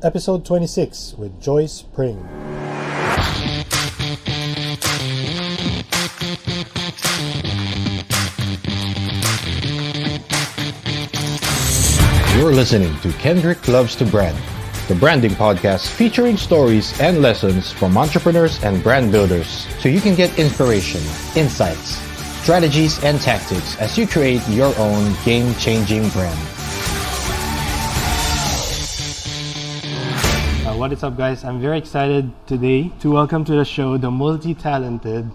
episode 26 with Joyce Pring. You're listening to Kendrick Loves to Brand, the branding podcast featuring stories and lessons from entrepreneurs and brand builders so you can get inspiration, insights, strategies, and tactics as you create your own game-changing brand. What is up, guys? I'm very excited today to welcome to the show the multi-talented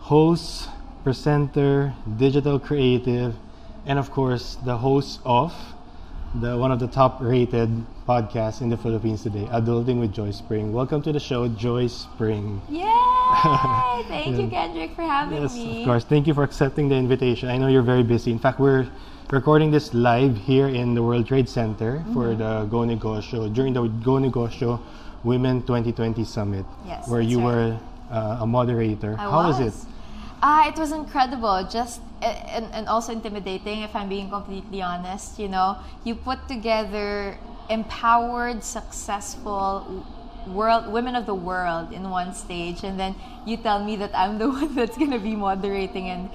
host, presenter, digital creative, and of course the host of one of the top-rated podcasts in the Philippines today, Adulting with Joyce Pring. Welcome to the show, Joyce Pring. Yay! Thank you, Kendrick, for having me. Yes, of course. Thank you for accepting the invitation. I know you're very busy. In fact, we're recording this live here in the World Trade Center for the Go Negosyo, during the Go Negosyo Women 2020 Summit, where you were a moderator. How was it? It was incredible, just and also intimidating, if I'm being completely honest. You know, you put together empowered, successful women of the world in one stage, and then you tell me that I'm the one that's going to be moderating and,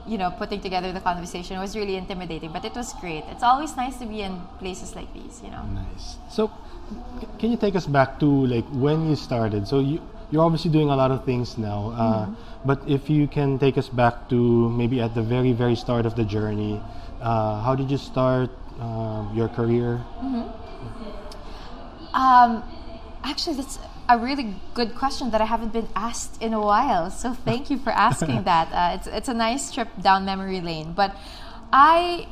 you know, putting together the conversation. It was really intimidating, but it was great. It's always nice to be in places like these, you know. Nice. So, can you take us back to like when you started? So you're obviously doing a lot of things now, but if you can take us back to maybe at the very, very start of the journey, how did you start your career? Actually, that's a really good question that I haven't been asked in a while. So thank you for asking that. It's a nice trip down memory lane. But I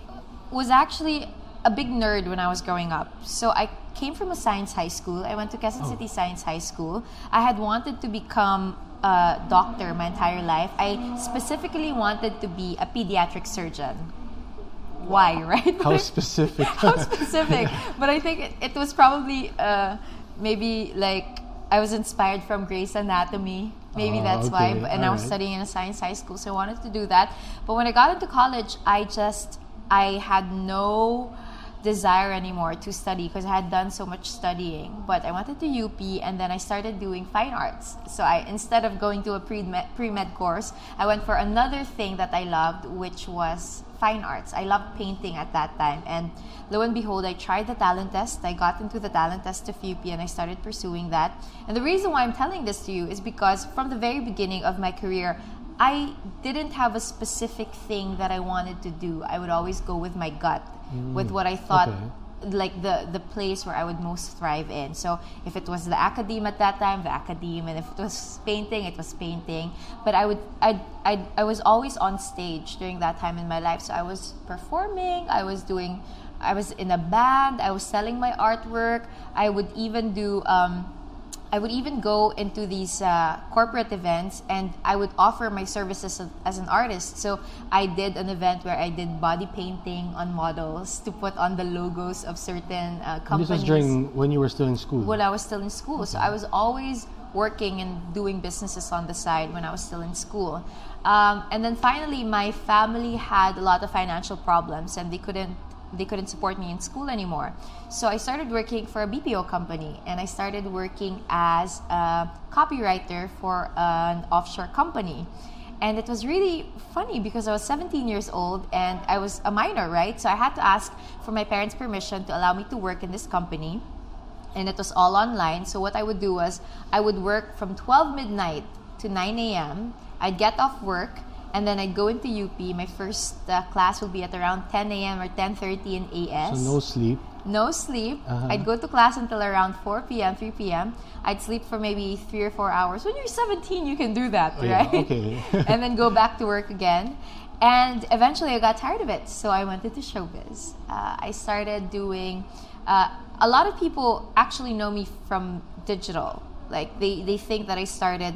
was actually a big nerd when I was growing up. So I came from a science high school. I went to Quezon City Science High School. I had wanted to become a doctor my entire life. I specifically wanted to be a pediatric surgeon. Why, right? How specific? How specific. But I think it was probably maybe like I was inspired from Grey's Anatomy. Maybe that's why. And I was studying in a science high school, so I wanted to do that. But when I got into college, I had no desire anymore to study because I had done so much studying. But I went to UP, and then I started doing fine arts. So instead of going to a pre-med course, I went for another thing that I loved, which was fine arts. I loved painting at that time, and lo and behold, I tried the talent test. I got into the talent test of UP, and I started pursuing that. And the reason why I'm telling this to you is because from the very beginning of my career, I didn't have a specific thing that I wanted to do. I would always go with my gut, with what I thought like the place where I would most thrive in. So if it was the academe at that time, the academe, and if it was painting, it was painting. But I was always on stage during that time in my life. So I was performing, I was in a band, I was selling my artwork. I would even go into these corporate events, and I would offer my services as an artist. So I did an event where I did body painting on models to put on the logos of certain companies. This was during when you were still in school? When I was still in school. Okay. So I was always working and doing businesses on the side when I was still in school. And then finally, my family had a lot of financial problems, and they couldn't support me in school anymore. So I started working for a BPO company, and I started working as a copywriter for an offshore company. And it was really funny because I was 17 years old and I was a minor, right? So I had to ask for my parents' permission to allow me to work in this company. And it was all online. So what I would do was I would work from 12 midnight to 9 a.m. I'd get off work, and then I'd go into UP. My first class would be at around 10 a.m. or 10:30 in AS. So no sleep? No sleep. I'd go to class until around 4 p.m., 3 p.m. I'd sleep for maybe 3 or 4 hours. When you're 17, you can do that, right? Yeah, okay. And then go back to work again. And eventually I got tired of it, so I went into showbiz. I started doing... a lot of people actually know me from digital. Like, they think that I started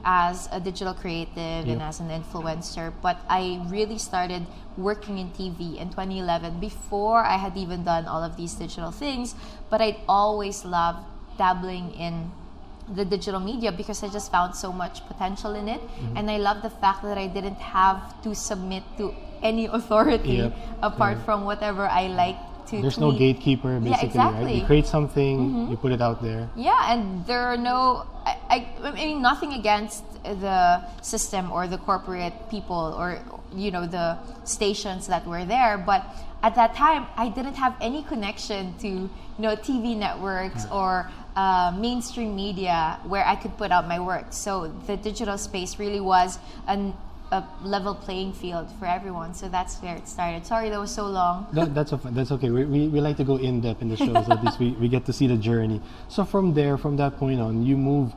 as a digital creative and as an influencer, but I really started working in TV in 2011 before I had even done all of these digital things. But I'd always loved dabbling in the digital media because I just found so much potential in it. And I love the fact that I didn't have to submit to any authority apart from whatever I like There's no gatekeeper, basically, exactly. right? You create something, you put it out there. Yeah, and there are no... I mean, nothing against the system or the corporate people or, the stations that were there, but at that time, I didn't have any connection to, TV networks or mainstream media where I could put out my work. So the digital space really was a level playing field for everyone. So that's where it started. Sorry, that was so long. That's okay. We like to go in depth in the show, so at least we get to see the journey. So from that point on, you move.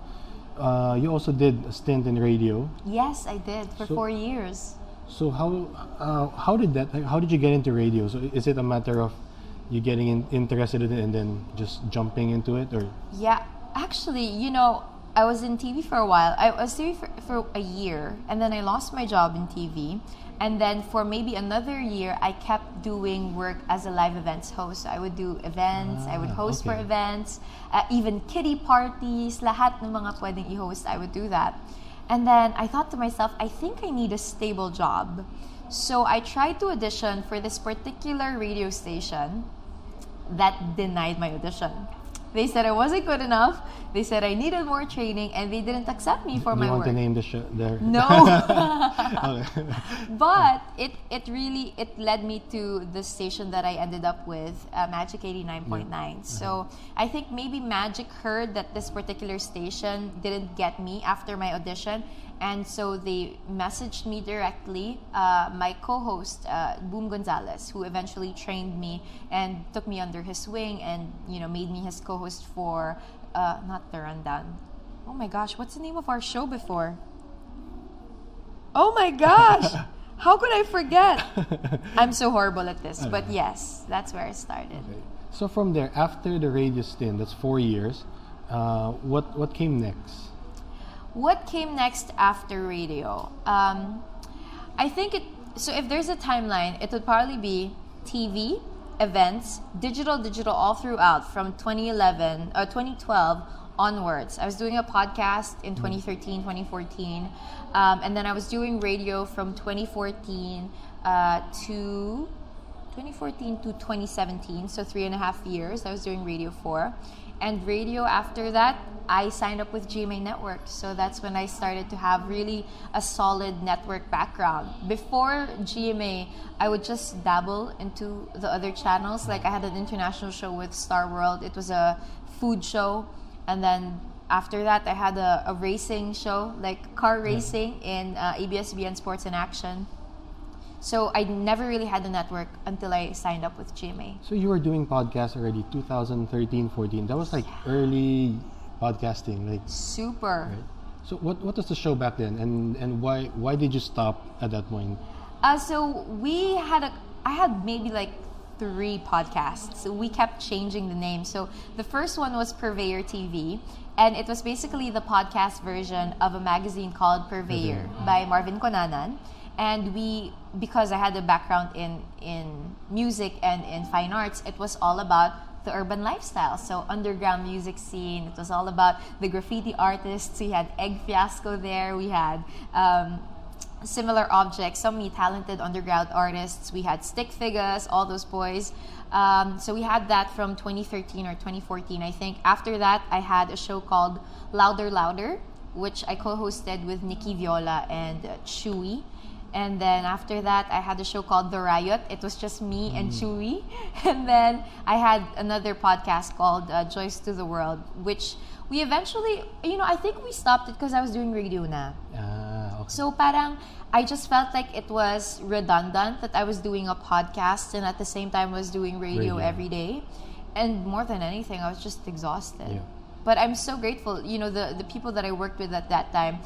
You also did a stint in radio. Yes, I did for 4 years. So how did you get into radio? So is it a matter of you getting interested in it and then just jumping into it, or? Yeah, actually, I was in TV for a while. I was TV for a year, and then I lost my job in TV. And then for maybe another year, I kept doing work as a live events host. So I would do events, I would host for events, even kiddie parties, lahat ng mga pwedeng i-host, I would do that. And then I thought to myself, I think I need a stable job. So I tried to audition for this particular radio station that denied my audition. They said I wasn't good enough. They said I needed more training, and they didn't accept me for my work. Do you want to name the show there? No. But it led me to the station that I ended up with, Magic 89.9. Yeah. So I think maybe Magic heard that this particular station didn't get me after my audition, and so they messaged me directly, my co-host, Boom Gonzalez, who eventually trained me and took me under his wing and, made me his co-host for, not The Rundown. Oh my gosh, what's the name of our show before? Oh my gosh! How could I forget? I'm so horrible at this, but yes, that's where I started. Okay. So from there, after the radio stint, that's 4 years, what came next? What came next after radio? I think so if there's a timeline, it would probably be TV, events, digital all throughout from 2012 onwards. I was doing a podcast in 2013, 2014, and then I was doing radio from 2014 to 2017, so 3.5 years I was doing radio for. And radio after that, I signed up with GMA Network. So that's when I started to have really a solid network background. Before GMA, I would just dabble into the other channels. Like I had an international show with Star World. It was a food show. And then after that, I had a racing show, like car racing in ABS-CBN Sports in Action. So I never really had a network until I signed up with GMA. So you were doing podcasts already 2013, 14. That was like early podcasting, like super. Right? So what was the show back then, and why did you stop at that point? So I had maybe like 3 podcasts. So we kept changing the name. So the first one was Purveyor TV, and it was basically the podcast version of a magazine called Purveyor by Marvin Conanan. And because I had a background in music and in fine arts, it was all about the urban lifestyle. So underground music scene, it was all about the graffiti artists. We had Egg Fiasco there. We had Similar Objects, so many talented underground artists. We had Stick Figures, all those boys. So we had that from 2013 or 2014, I think. After that, I had a show called Louder, which I co-hosted with Nikki Viola and Chewy. And then after that, I had a show called The Riot. It was just me and Chewy. And then I had another podcast called Joyce to the World, which we eventually, I think we stopped it because I was doing radio na. Okay. So parang, I just felt like it was redundant that I was doing a podcast and at the same time was doing radio every day. And more than anything, I was just exhausted. Yeah. But I'm so grateful. The people that I worked with at that time,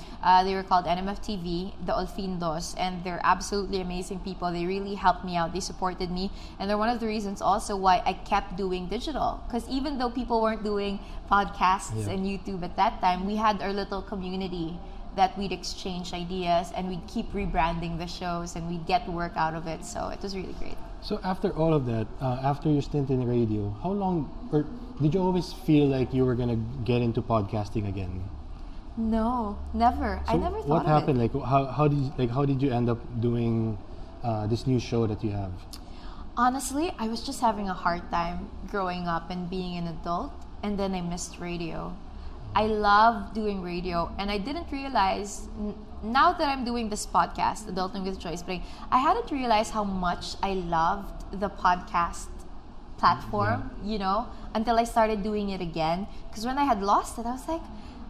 they were called NMFTV, the Olfindos, and they're absolutely amazing people. They really helped me out. They supported me. And they're one of the reasons also why I kept doing digital. Because even though people weren't doing podcasts and YouTube at that time, we had our little community that we'd exchange ideas and we'd keep rebranding the shows and we'd get work out of it. So it was really great. So after all of that, after your stint in radio, how long, or did you always feel like you were gonna get into podcasting again? No, never. So I never thought what happened? of it. Like how did you end up doing this new show that you have? Honestly, I was just having a hard time growing up and being an adult, and then I missed radio. I love doing radio, and I didn't realize, now that I'm doing this podcast, Adulting with Joyce, Pring, I hadn't realized how much I loved the podcast platform, until I started doing it again. Because when I had lost it, I was like,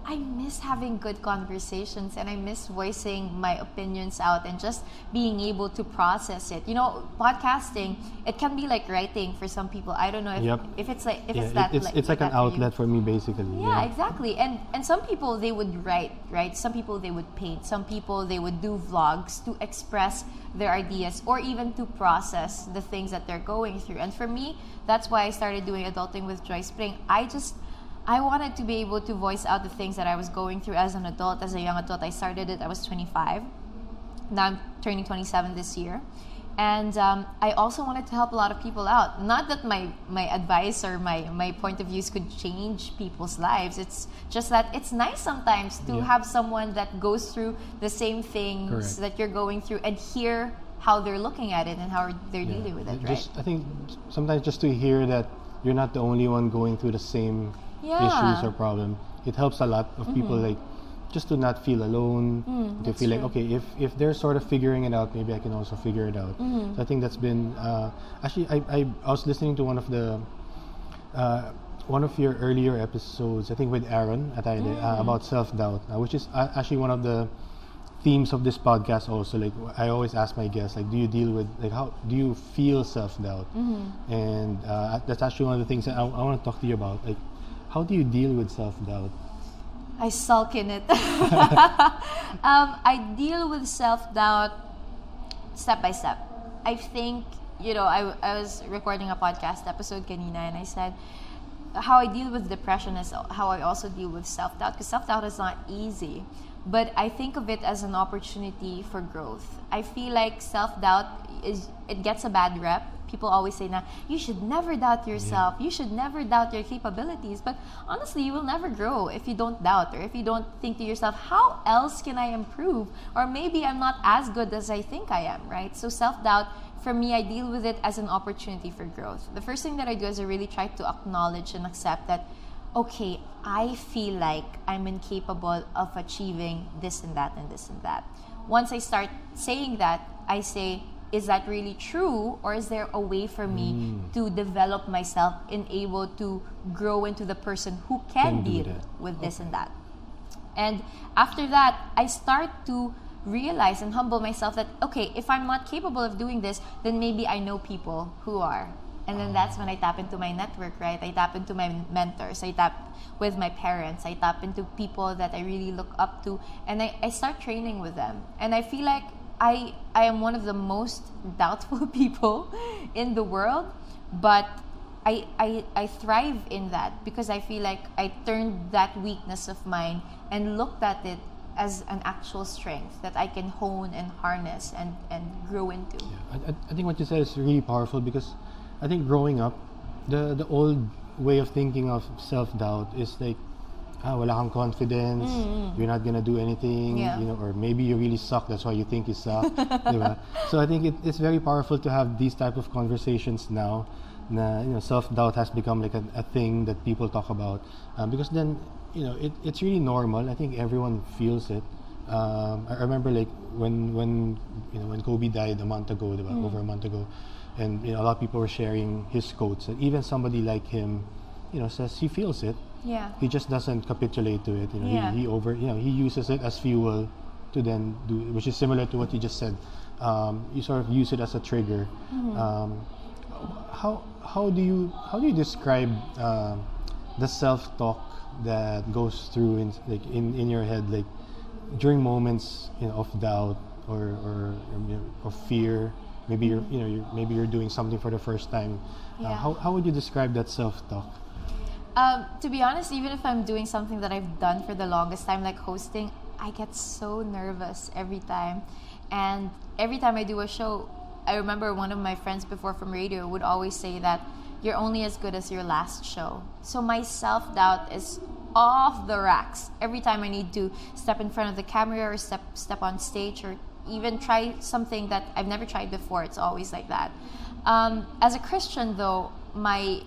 I miss having good conversations, and I miss voicing my opinions out and just being able to process it. Podcasting, it can be like writing for some people. I don't know if it's like it's like an outlet for me, basically. Yeah, exactly. And some people, they would write, right? Some people, they would paint. Some people, they would do vlogs to express their ideas or even to process the things that they're going through. And for me, that's why I started doing Adulting with Joyce Pring. I wanted to be able to voice out the things that I was going through as an adult, as a young adult. I started it, I was 25. Now I'm turning 27 this year. And I also wanted to help a lot of people out. Not that my advice or my point of views could change people's lives. It's just that it's nice sometimes to have someone that goes through the same things that you're going through and hear how they're looking at it and how they're dealing with it, right? I think sometimes just to hear that you're not the only one going through the same issues or problem, it helps a lot of people, like, just to not feel alone, to feel like, okay, if they're sort of figuring it out, maybe I can also figure it out. So I think that's been actually, I was listening to one of your earlier episodes, I think with Aaron at Aide, about self-doubt, which is actually one of the themes of this podcast also. Like, I always ask my guests, like, do you deal with, like, how do you feel self-doubt? And that's actually one of the things that I want to talk to you about. Like, how do you deal with self-doubt? I sulk in it. I deal with self-doubt step by step. I think, I was recording a podcast episode kanina, and I said how I deal with depression is how I also deal with self-doubt, because self-doubt is not easy. But I think of it as an opportunity for growth. I feel like self-doubt it gets a bad rep. People always say, now, you should never doubt yourself. You should never doubt your capabilities. But honestly, you will never grow if you don't doubt, or if you don't think to yourself, how else can I improve? Or maybe I'm not as good as I think I am, right? So self-doubt, for me, I deal with it as an opportunity for growth. The first thing that I do is I really try to acknowledge and accept that, okay, I feel like I'm incapable of achieving this and that and this and that. Once I start saying that, I say, is that really true, or is there a way for me to develop myself and able to grow into the person who can deal with this and that? And after that, I start to realize and humble myself that, okay, if I'm not capable of doing this, then maybe I know people who are. And then that's when I tap into my network, right? I tap into my mentors. I tap with my parents. I tap into people that I really look up to. And I start training with them. And I feel like I am one of the most doubtful people in the world, but I thrive in that because I feel like I turned that weakness of mine and looked at it as an actual strength that I can hone and harness and grow into. Yeah. I think what you said is really powerful, because I think growing up, the old way of thinking of self-doubt is like, wala kang confidence, you're not gonna do anything, or maybe you really suck, that's why you think you suck. Diba? So I think it's very powerful to have these type of conversations now. Na, self-doubt has become like a thing that people talk about, because then it's really normal. I think everyone feels it. I remember like when Kobe died a month ago, diba? Over a month ago, and a lot of people were sharing his quotes, and even somebody like him says he feels it. Yeah. He just doesn't capitulate to it. He uses it as fuel to then do, which is similar to what you just said. You sort of use it as a trigger. How do you describe the self-talk that goes through in your head, like during moments of doubt or fear? Maybe you're doing something for the first time. How would you describe that self-talk? To be honest, even if I'm doing something that I've done for the longest time, like hosting, I get so nervous every time. And every time I do a show, I remember one of my friends before from radio would always say that you're only as good as your last show. So my self-doubt is off the racks. Every time I need to step in front of the camera or step on stage or even try something that I've never tried before, it's always like that. As a Christian, though, my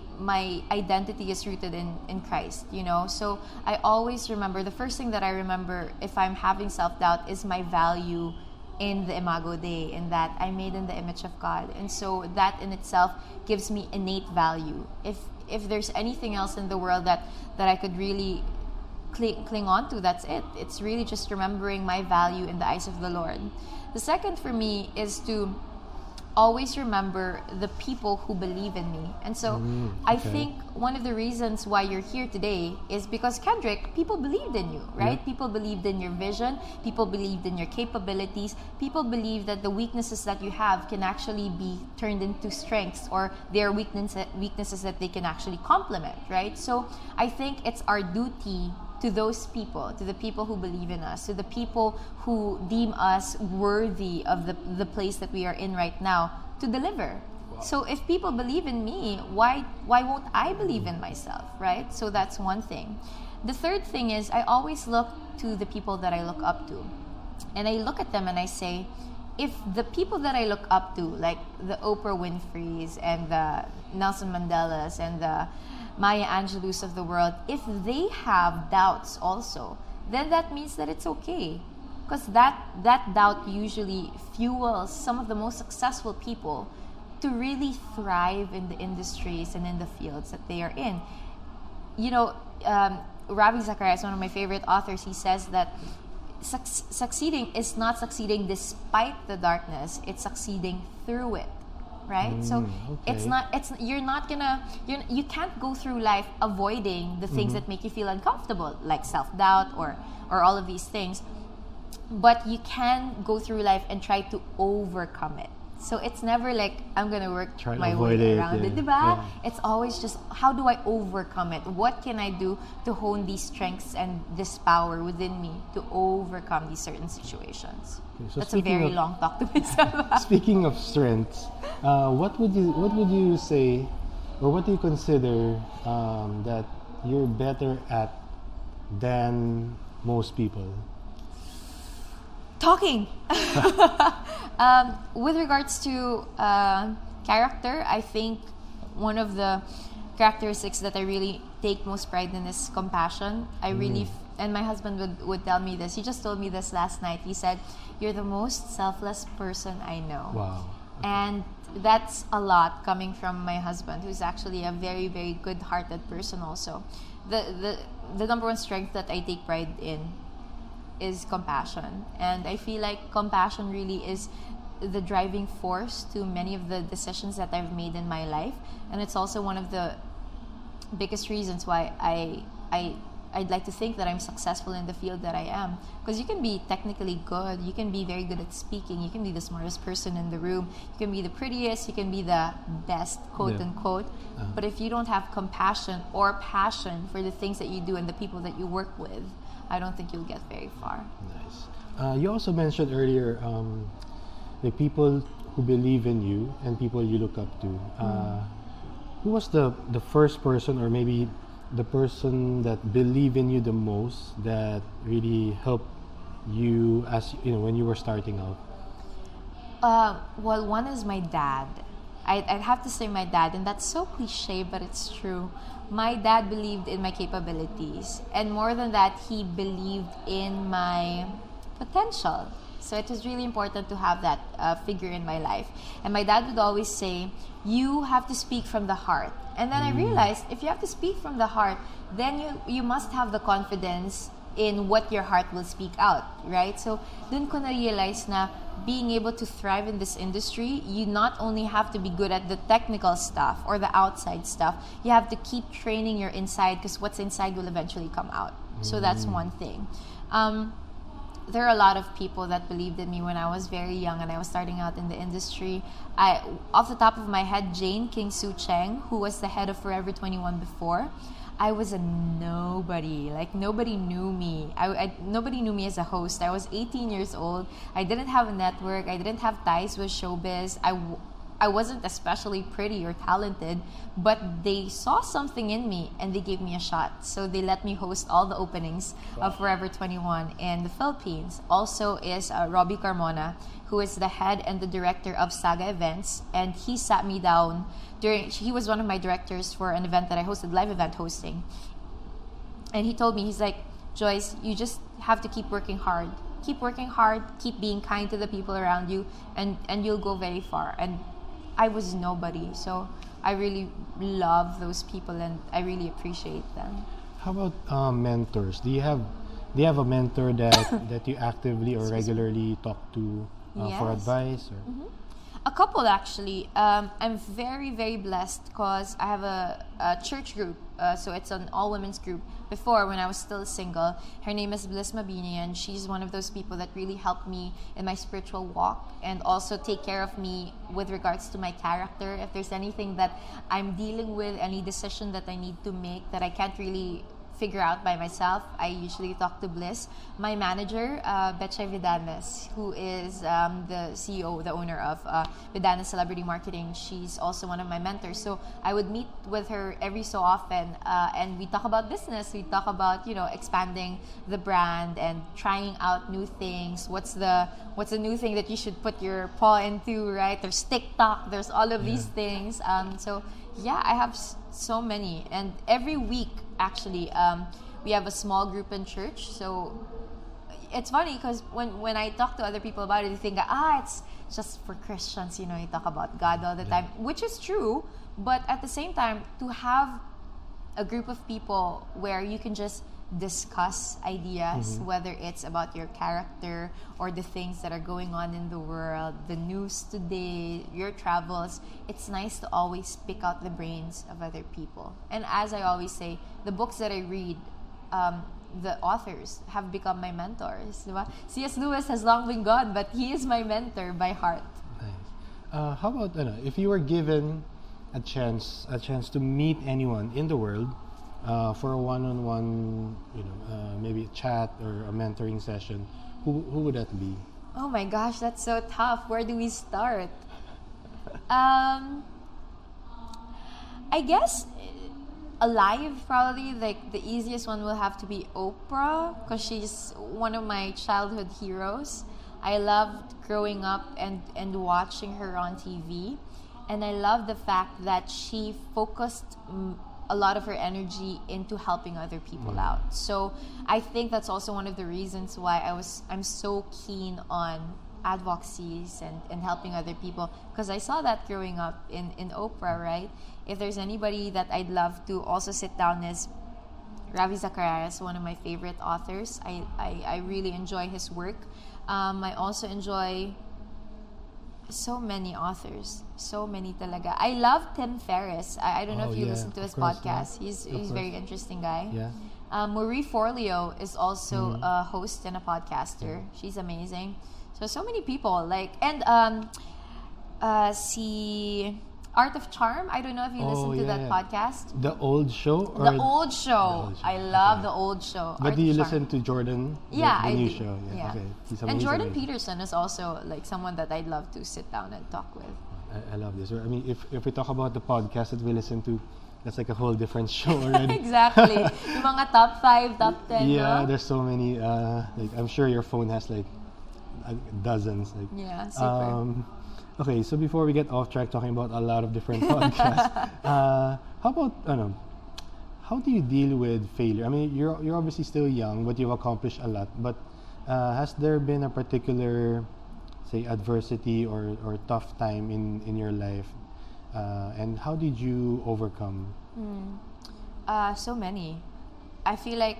identity is rooted in Christ, you know. So I always remember, the first thing that I remember if I'm having self-doubt is my value in the Imago Dei, in that I'm made in the image of God. And so that in itself gives me innate value. If there's anything else in the world that I could really cling on to, that's it. It's really just remembering my value in the eyes of the Lord. The second for me is to always remember the people who believe in me. And so I think one of the reasons why you're here today is because, Kendrick, people believed in you, right? Yep. People believed in your vision. People believed in your capabilities. People believe that the weaknesses that you have can actually be turned into strengths, or their weaknesses that they can actually complement, right? So I think it's our duty to those people, to the people who believe in us, to the people who deem us worthy of the place that we are in right now, to deliver. Wow. So if people believe in me, why won't I believe in myself, right? So that's one thing. The third thing is, I always look to the people that I look up to. And I look at them and I say, if the people that I look up to, like the Oprah Winfreys and the Nelson Mandelas and the Maya Angelou's of the world, if they have doubts also, then that means that it's okay. Because that doubt usually fuels some of the most successful people to really thrive in the industries and in the fields that they are in. You know, Ravi Zacharias, one of my favorite authors, he says that succeeding is not succeeding despite the darkness, it's succeeding through it. Right? So you can't go through life avoiding the things that make you feel uncomfortable, like self-doubt or all of these things. But you can go through life and try to overcome it. So it's never like, I'm going to work my way around it. Yeah. It's always just, how do I overcome it? What can I do to hone these strengths and this power within me to overcome these certain situations? Okay, so that's a very long talk to myself. Speaking of strengths, what would you say, or what do you consider that you're better at than most people? Talking. With regards to character, I think one of the characteristics that I really take most pride in is compassion. I really, and my husband would tell me this. He just told me this last night. He said, "You're the most selfless person I know." Wow. And that's a lot coming from my husband, who's actually a very, very good-hearted person also. The number one strength that I take pride in is compassion. And I feel like compassion really is the driving force to many of the decisions that I've made in my life. And it's also one of the biggest reasons why I'd like to think that I'm successful in the field that I am. Because you can be technically good, you can be very good at speaking, you can be the smartest person in the room, you can be the prettiest, you can be the best, quote unquote. But if you don't have compassion or passion for the things that you do and the people that you work with, I don't think you'll get very far. Nice. You also mentioned earlier the people who believe in you and people you look up to. Who was the first person, or maybe the person that believed in you the most, that really helped you as when you were starting out? Well, one is my dad. I'd have to say my dad, and that's so cliche, but it's true. My dad believed in my capabilities, and more than that, he believed in my potential. So it was really important to have that figure in my life. And my dad would always say, you have to speak from the heart. And then I realized, if you have to speak from the heart, then you must have the confidence in what your heart will speak out, right? So dun ko na-realize na being able to thrive in this industry, you not only have to be good at the technical stuff or the outside stuff, you have to keep training your inside, because what's inside will eventually come out. So that's one thing. There are a lot of people that believed in me when I was very young and I was starting out in the industry. Off the top of my head, Jane King Su Cheng, who was the head of Forever 21 before, I was a nobody. Like, nobody knew me. Nobody knew me as a host. I was 18 years old. I didn't have a network. I didn't have ties with showbiz. I wasn't especially pretty or talented, but they saw something in me and they gave me a shot. So they let me host all the openings of Forever 21 in the Philippines. Also is Robbie Carmona, who is the head and the director of Saga Events, and he sat me down he was one of my directors for an event that I hosted, live event hosting. And he told me, he's like, Joyce, you just have to keep working hard. Keep working hard, keep being kind to the people around you, and you'll go very far. And I was nobody, so I really love those people and I really appreciate them. How about mentors? Do you have a mentor that you actively or regularly talk to for advice? Or? Mm-hmm. A couple, actually. I'm very, very blessed because I have a church group. So it's an all-women's group. Before, when I was still single, her name is Bliss Mabini, and she's one of those people that really helped me in my spiritual walk and also take care of me with regards to my character. If there's anything that I'm dealing with, any decision that I need to make that I can't really figure out by myself, I usually talk to Bliss. My manager, Betchay Vidanes, who is the CEO, the owner of Vidanes Celebrity Marketing, she's also one of my mentors. So I would meet with her every so often, and we talk about business. We talk about expanding the brand and trying out new things. What's the new thing that you should put your paw into, right? There's TikTok. There's all of these things. So yeah, I have so many, and every week actually we have a small group in church. So it's funny because when I talk to other people about it, they think it's just for Christians, you talk about God all the time, which is true. But at the same time, to have a group of people where you can just discuss ideas, whether it's about your character or the things that are going on in the world, the news today, your travels, it's nice to always pick out the brains of other people. And as I always say, the books that I read, the authors have become my mentors. Diba? C.S. Lewis has long been gone, but he is my mentor by heart. Nice. How about if you were given a chance to meet anyone in the world for a one-on-one, maybe a chat or a mentoring session, who would that be? Oh my gosh, that's so tough. Where do we start? I guess alive, probably. Like the easiest one will have to be Oprah, because she's one of my childhood heroes. I loved growing up and watching her on TV, and I love the fact that she focused a lot of her energy into helping other people out. So I think that's also one of the reasons why I'm so keen on advocacies and helping other people, because I saw that growing up in Oprah, right? If there's anybody that I'd love to also sit down is Ravi Zacharias, one of my favorite authors. I really enjoy his work. I also enjoy so many authors, so many talaga. I love Tim Ferriss. I don't know if you listen to his podcast. Yeah. He's a very interesting guy. Yeah. Marie Forleo is also a host and a podcaster. She's amazing. So many people see Art of Charm. I don't know if you listen to that podcast. The Old Show? The Old Show. I love the Old Show. But do you listen to Jordan? Yeah, the new do. show. Yeah. Okay. And Jordan Peterson is also like someone that I'd love to sit down and talk with. I love this. I mean, if we talk about the podcast that we listen to, that's like a whole different show already. Exactly. Yung mga top 5, top 10. Yeah, no? there's so many. I'm sure your phone has like dozens. Yeah, super. Okay, so before we get off track talking about a lot of different podcasts, how about how do you deal with failure? I mean, you're obviously still young, but you've accomplished a lot. But has there been a particular, say, adversity or tough time in your life, and how did you overcome? So many. I feel like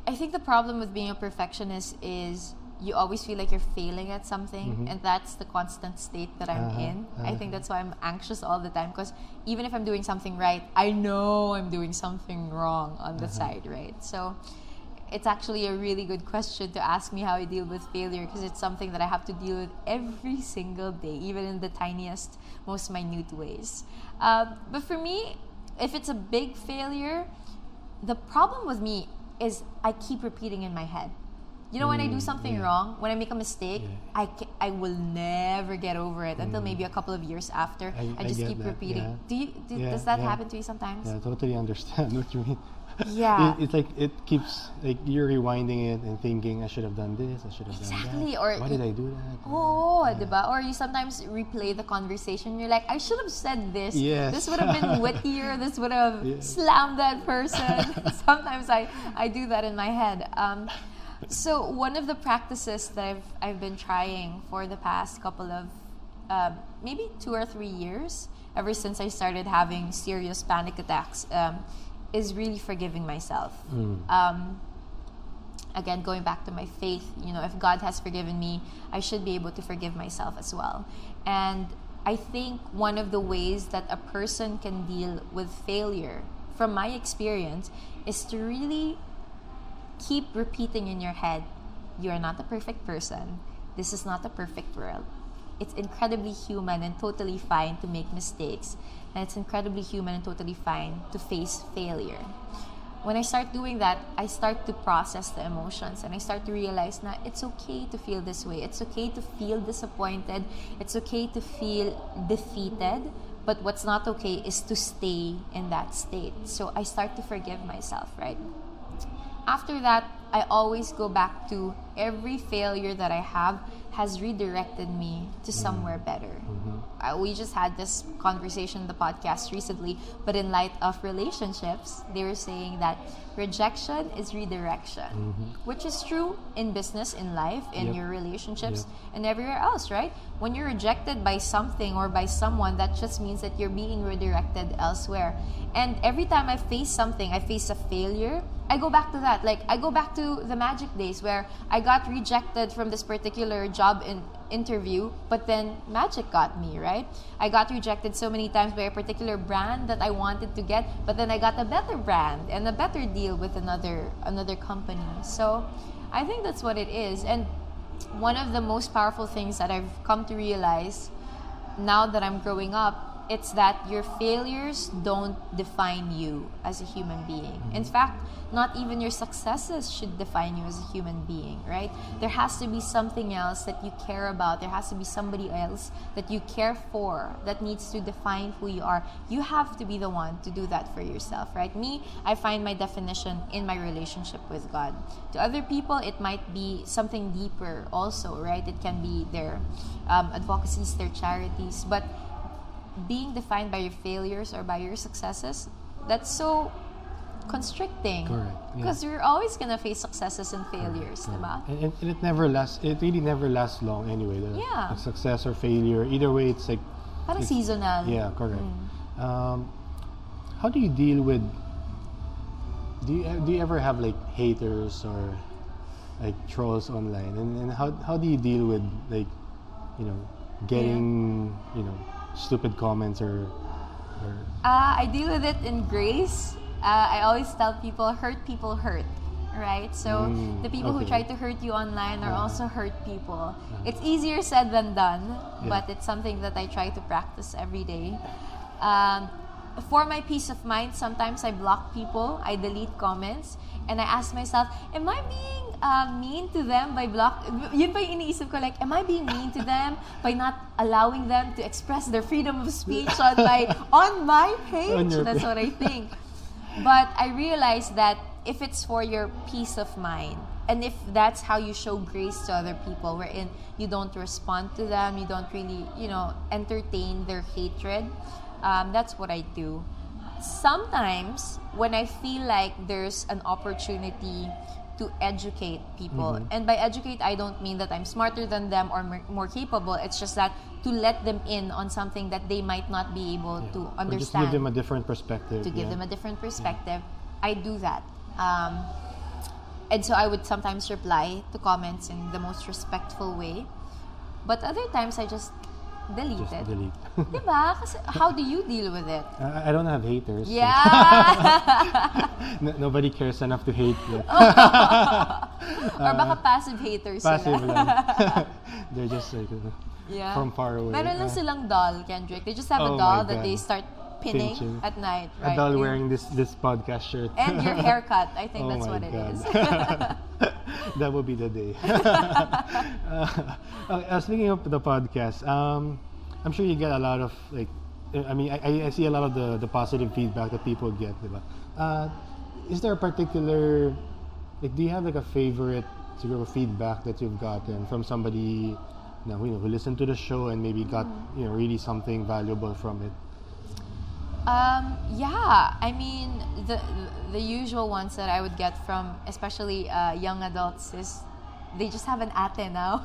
I think the problem with being a perfectionist is you always feel like you're failing at something, and that's the constant state that I'm in. I think that's why I'm anxious all the time, because even if I'm doing something right, I know I'm doing something wrong on the side, right? So it's actually a really good question to ask me how I deal with failure, because it's something that I have to deal with every single day, even in the tiniest, most minute ways. But for me, if it's a big failure, the problem with me is I keep repeating in my head. You know, when I do something wrong, when I make a mistake, I I will never get over it until maybe a couple of years after. I just keep repeating. Yeah. Does that happen to you sometimes? Yeah, I totally understand what you mean. Yeah. It's like it keeps like you're rewinding it and thinking I should have done this, I should have done that. Or why did I do that? Diba? Or you sometimes replay the conversation. You're like, I should have said this. Yes. This would have been wittier. This would have slammed that person. Sometimes I do that in my head. So one of the practices that I've been trying for the past couple of maybe 2 or 3 years, ever since I started having serious panic attacks, is really forgiving myself. Again, going back to my faith, if God has forgiven me, I should be able to forgive myself as well. And I think one of the ways that a person can deal with failure, from my experience, is to really keep repeating in your head, you are not a perfect person. This is not a perfect world. It's incredibly human and totally fine to make mistakes. And it's incredibly human and totally fine to face failure. When I start doing that, I start to process the emotions and I start to realize that it's okay to feel this way. It's okay to feel disappointed. It's okay to feel defeated. But what's not okay is to stay in that state. So I start to forgive myself, right? After that, I always go back to every failure that I have has redirected me to somewhere better. We just had this conversation in the podcast recently, but in light of relationships, they were saying that rejection is redirection, which is true in business, in life, in your relationships, and everywhere else, right? When you're rejected by something or by someone, that just means that you're being redirected elsewhere. And every time I face something, I face a failure, I go back to that. Like, I go back to the magic days where I got rejected from this particular job interview, but then magic got me, right? I got rejected so many times by a particular brand that I wanted to get, but then I got a better brand and a better deal with another company. So I think that's what it is. And one of the most powerful things that I've come to realize now that I'm growing up, it's that your failures don't define you as a human being. In fact, not even your successes should define you as a human being, right? There has to be something else that you care about. There has to be somebody else that you care for that needs to define who you are. You have to be the one to do that for yourself, right? Me, I find my definition in my relationship with God. To other people, it might be something deeper also, right? It can be their advocacies, their charities, but being defined by your failures or by your successes, that's so constricting. Correct. Because you're always gonna face successes and failures, diba? And it never lasts. It really never lasts long anyway. The success or failure, either way, it's like parang seasonal. Yeah, correct. How do you deal with? Do you ever have like haters or like trolls online? And how do you deal with like getting stupid comments or I deal with it in grace. I always tell people, hurt people hurt, right? So the people who try to hurt you online are also hurt people. It's easier said than done, but it's something that I try to practice every day. For my peace of mind, sometimes I block people, I delete comments, and I ask myself, am I being mean to them by yun ba yung iniisip ko, like, am I being mean to them by not allowing them to express their freedom of speech on my page? That's what I think. But I realize that if it's for your peace of mind, and if that's how you show grace to other people, wherein you don't respond to them, you don't really, entertain their hatred, that's what I do. Sometimes, when I feel like there's an opportunity to educate people, and by educate, I don't mean that I'm smarter than them or more capable. It's just that to let them in on something that they might not be able to understand. Or just give them a different perspective. To give them a different perspective, I do that. And so I would sometimes reply to comments in the most respectful way. But other times, I just delete it. Diba? Kasi how do you deal with it? I don't have haters. Yeah. Nobody cares enough to hate yet. Or baka passive haters passive sila. lang. They're just like from far away. Meron lang silang doll, Kendrick. They just have a doll that they start pinning at night. Right? A doll wearing this podcast shirt. And your haircut. I think that's what it is. That would be the day. Speaking of the podcast, I'm sure you get a lot of like, I mean, I see a lot of the positive feedback that people get. Diba? Is there a particular, like, do you have like a favorite sort of feedback that you've gotten from somebody, who listened to the show and maybe got really something valuable from it? Yeah, I mean the usual ones that I would get from especially young adults is they just have an ate now.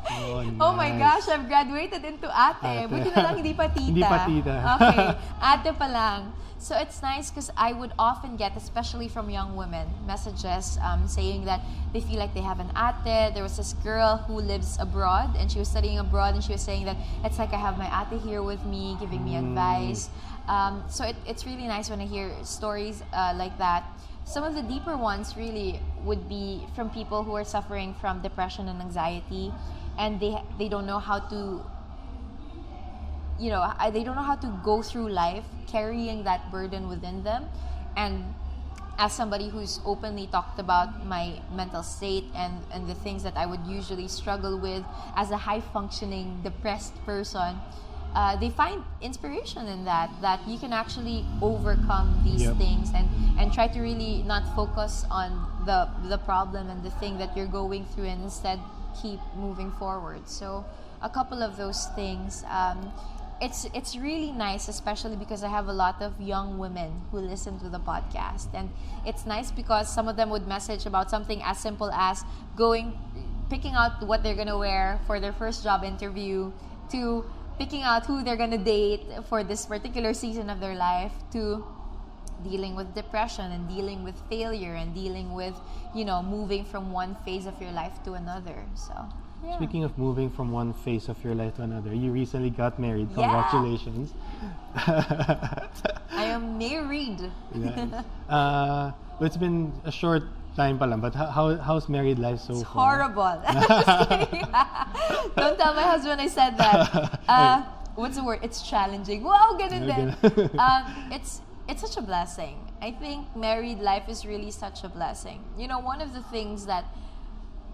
Oh, nice. Oh my gosh, I've graduated into ate. Buti na lang hindi pa tita. Hindi pa tita. Okay, ate pa lang. So it's nice because I would often get, especially from young women, messages saying that they feel like they have an ate. There was this girl who lives abroad and she was studying abroad and she was saying that it's like I have my ate here with me, giving me advice. So it's really nice when I hear stories like that. Some of the deeper ones really would be from people who are suffering from depression and anxiety, and they don't know how to, they don't know how to go through life carrying that burden within them. And as somebody who's openly talked about my mental state and the things that I would usually struggle with as a high-functioning, depressed person, they find inspiration in that you can actually overcome these things and try to really not focus on the problem and the thing that you're going through, and instead keep moving forward. So a couple of those things. It's really nice, especially because I have a lot of young women who listen to the podcast, and it's nice because some of them would message about something as simple as picking out what they're gonna wear for their first job interview, to picking out who they're gonna date for this particular season of their life, to dealing with depression and dealing with failure and dealing with moving from one phase of your life to another. So yeah. Speaking of moving from one phase of your life to another, you recently got married. Congratulations. I am married. Nice. It's been a short time pa lang, but how's married life so it's far? Horrible. Just kidding. Don't tell my husband I said that. What's the word? It's challenging. Wow, ganun din. It's such a blessing. I think married life is really such a blessing. One of the things that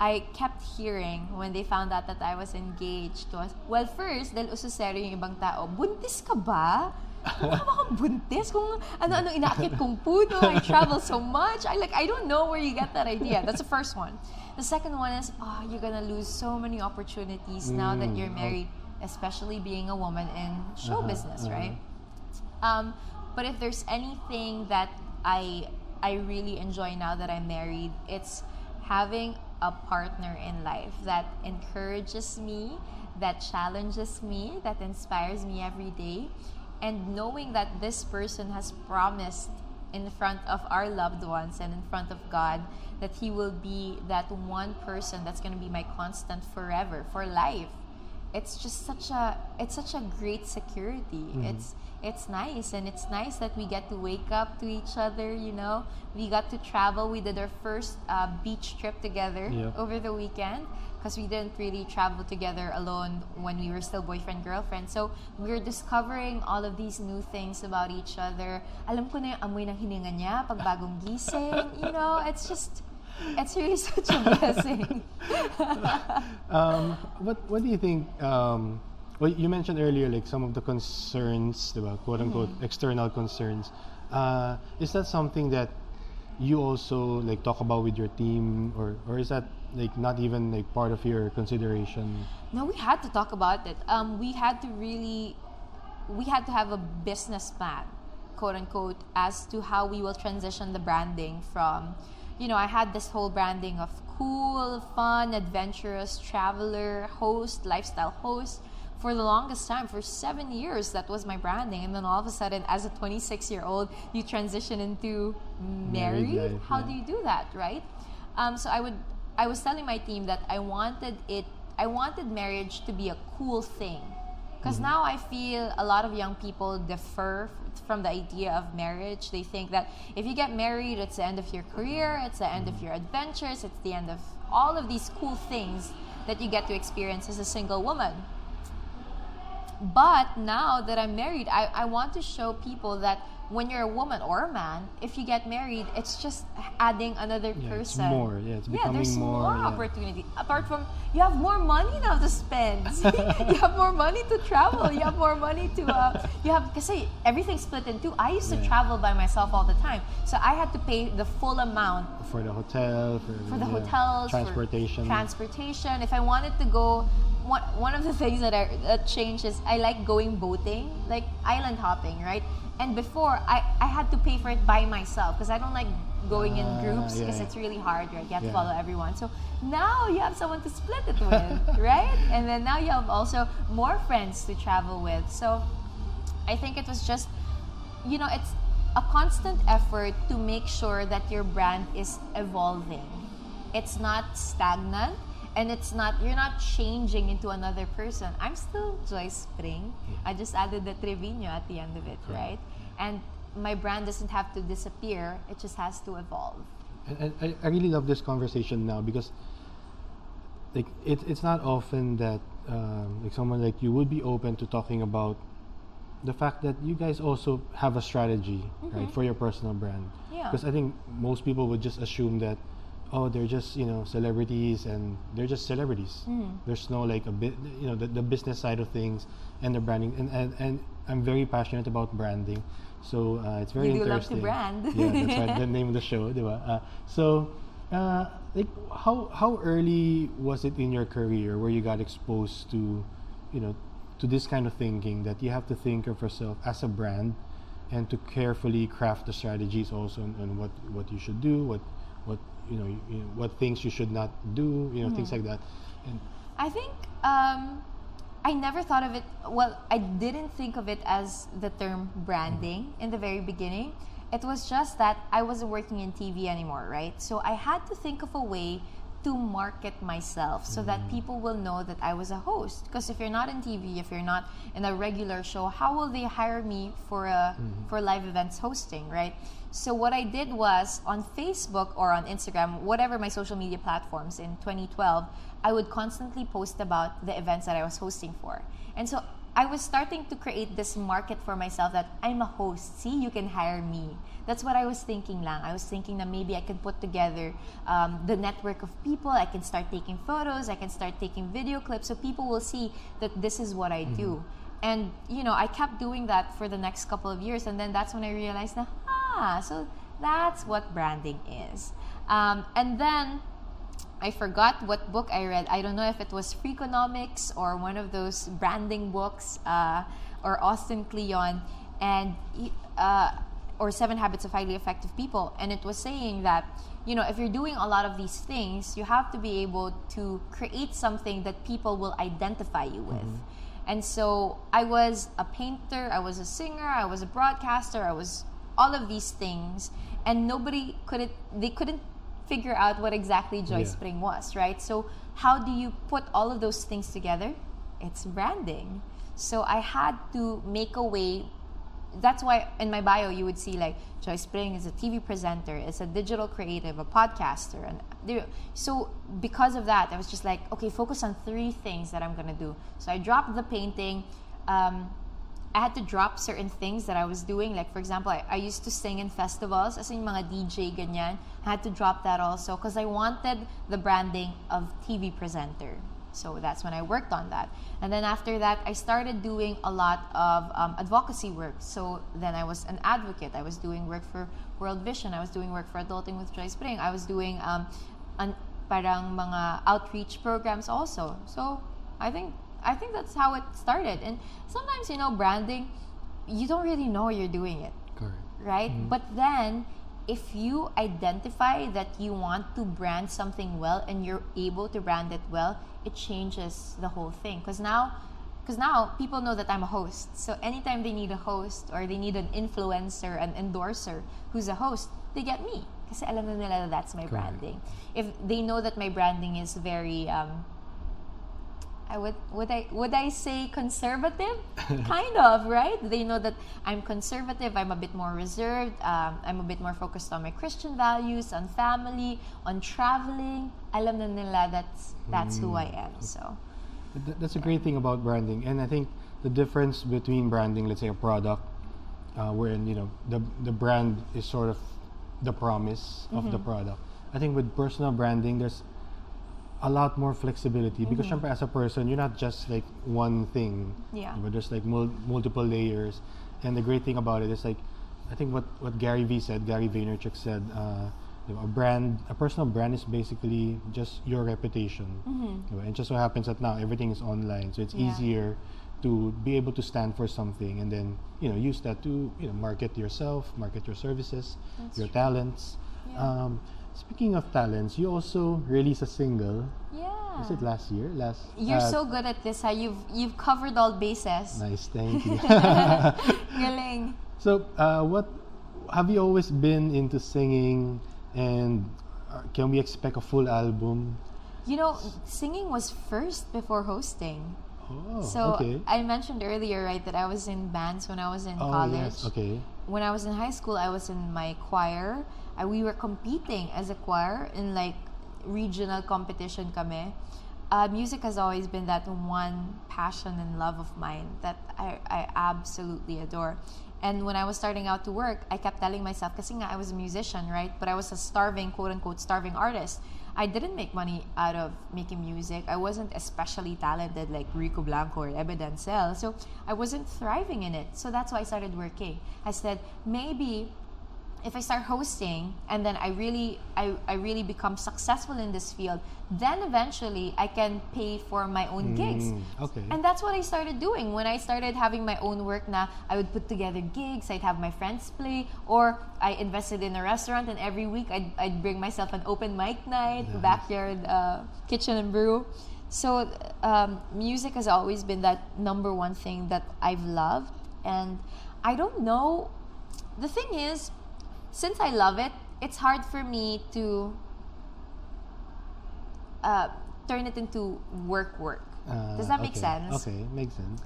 I kept hearing when they found out that I was engaged was, well, first, dahil ususero yung ibang tao, buntis ka ba? Mukha ba akong buntis? Kung ano-ano inaakit kong puno, I travel so much. I don't know where you get that idea. That's the first one. The second one is, you're gonna lose so many opportunities now that you're married, especially being a woman in show business, right? But if there's anything that I really enjoy now that I'm married, it's having a partner in life that encourages me, that challenges me, that inspires me every day, and knowing that this person has promised in front of our loved ones and in front of God that He will be that one person that's going to be my constant forever, for life. It's just such a great security. It's nice, and it's nice that we get to wake up to each other. We got to travel. We did our first beach trip together over the weekend, because we didn't really travel together alone when we were still boyfriend girlfriend. So we're discovering all of these new things about each other. Alam ko na yung amoy ng hininga niya pag bagong gising. It's really such a blessing. What do you think? Well, you mentioned earlier like some of the concerns, diba? Quote unquote external concerns. Is that something that you also like talk about with your team, or is that like not even like part of your consideration? No, we had to talk about it. We had to have a business plan, quote unquote, as to how we will transition the branding from. I had this whole branding of cool, fun, adventurous, traveler, host, lifestyle host. For the longest time, for 7 years, that was my branding. And then all of a sudden, as a 26-year-old, you transition into married life. How do you do that, right? So I was telling my team that I wanted marriage to be a cool thing. Because now I feel a lot of young people differ from the idea of marriage. They think that if you get married, it's the end of your career, it's the end of your adventures, it's the end of all of these cool things that you get to experience as a single woman. But now that I'm married, I want to show people that when you're a woman or a man, if you get married, it's just adding another person. It's more. Yeah, it's becoming there's more yeah. opportunity. Apart from, you have more money now to spend. You have more money to travel. You have more money to, because everything's split in two. I used to travel by myself all the time. So I had to pay the full amount. For the hotel, for the hotels, transportation. If I wanted to go, one of the things that changed is I like going boating, like island hopping, right? And before, I had to pay for it by myself because I don't like going in groups because it's really hard, right? You have to follow everyone. So now you have someone to split it with, right? And then now you have also more friends to travel with. So I think it was just, it's a constant effort to make sure that your brand is evolving. It's not stagnant. And you're not changing into another person. I'm still Joyce Pring. I just added the Trevino at the end of it, right? And my brand doesn't have to disappear. It just has to evolve. And I really love this conversation now because like it's not often that like someone like you would be open to talking about the fact that you guys also have a strategy, right, for your personal brand. Yeah. Because I think most people would just assume that, oh, they're just celebrities and they're just celebrities. There's no like a bit the business side of things and the branding and I'm very passionate about branding, so it's very interesting. You do love to brand. Yeah, that's right. The name of the show, diba? Like how early was it in your career where you got exposed to to this kind of thinking that you have to think of yourself as a brand and to carefully craft the strategies also on what you should do, what what things you should not do, things like that. And I think I never thought of it. Well, I didn't think of it as the term branding in the very beginning. It was just that I wasn't working in TV anymore, right? So I had to think of a way to market myself so that people will know that I was a host. Because if you're not in TV, if you're not in a regular show, how will they hire me for live events hosting, right? So what I did was on Facebook or on Instagram, whatever my social media platforms in 2012, I would constantly post about the events that I was hosting for. And so I was starting to create this market for myself that I'm a host. See, you can hire me. That's what I was thinking lang. I was thinking that maybe I can put together the network of people. I can start taking photos. I can start taking video clips so people will see that this is what I do. And, I kept doing that for the next couple of years. And then that's when I realized so that's what branding is. And then I forgot what book I read. I don't know if it was Freakonomics or one of those branding books or Austin Kleon and or 7 Habits of Highly Effective People. And it was saying that, if you're doing a lot of these things, you have to be able to create something that people will identify you with. And so I was a painter, I was a singer, I was a broadcaster, I was all of these things. And they couldn't figure out what exactly Joyce Pring was, right? So how do you put all of those things together? It's branding. So I had to make a way. That's why in my bio you would see like Joyce Pring is a TV presenter, is a digital creative, a podcaster, and so because of that I was just like, okay, focus on 3 things that I'm gonna do. So I dropped the painting. I had to drop certain things that I was doing. Like, for example, I used to sing in festivals as in mga DJ, ganyan. I had to drop that also because I wanted the branding of TV presenter. So that's when I worked on that. And then after that, I started doing a lot of advocacy work. So then I was an advocate. I was doing work for World Vision. I was doing work for Adulting with Joyce Pring. I was doing parang mga outreach programs also. So I think that's how it started. And sometimes, branding, you don't really know you're doing it. Correct. Right? But then, if you identify that you want to brand something well and you're able to brand it well, it changes the whole thing. Because now people know that I'm a host. So anytime they need a host or they need an influencer, an endorser who's a host, they get me. Kasi alam na nila that's my branding. If they know that my branding is very... would I say conservative? Kind of, right? They know that I'm conservative, I'm a bit more reserved, I'm a bit more focused on my Christian values, on family, on traveling. Alam na nila that's who I am. So that's a great thing about branding. And I think the difference between branding, let's say a product, wherein the brand is sort of the promise of the product. I think with personal branding, there's a lot more flexibility because syempre, as a person, you're not just like one thing. Yeah. But there's like multiple layers, and the great thing about it is like, I think what Gary Vaynerchuk said, a personal brand is basically just your reputation. And it just so happens that now everything is online, so it's easier to be able to stand for something, and then use that to market yourself, market your services, your talents. Yeah. Speaking of talents, you also released a single. Yeah. Was it last year? You're so good at this. You've covered all bases. Nice, thank you. Galing. So, what have you always been into singing, and can we expect a full album? Singing was first before hosting. Oh, So okay. I mentioned earlier, right, that I was in bands when I was in college. Yes, okay. When I was in high school, I was in my choir. We were competing as a choir in like regional competition kami. Music has always been that one passion and love of mine that I absolutely adore. And when I was starting out to work, I kept telling myself, kasi nga I was a musician, right? But I was a starving, quote-unquote, starving artist. I didn't make money out of making music. I wasn't especially talented like Rico Blanco or Ebe Dancel. So I wasn't thriving in it. So that's why I started working. I said, maybe if I start hosting and then I really become successful in this field, then eventually I can pay for my own gigs. Okay. And that's what I started doing. When I started having my own work na, I would put together gigs, I'd have my friends play, or I invested in a restaurant, and every week I'd bring myself an open mic night, backyard kitchen and brew. So music has always been that number one thing that I've loved. And I don't know, the thing is, since I love it, it's hard for me to turn it into work. Does that make sense? Okay, makes sense.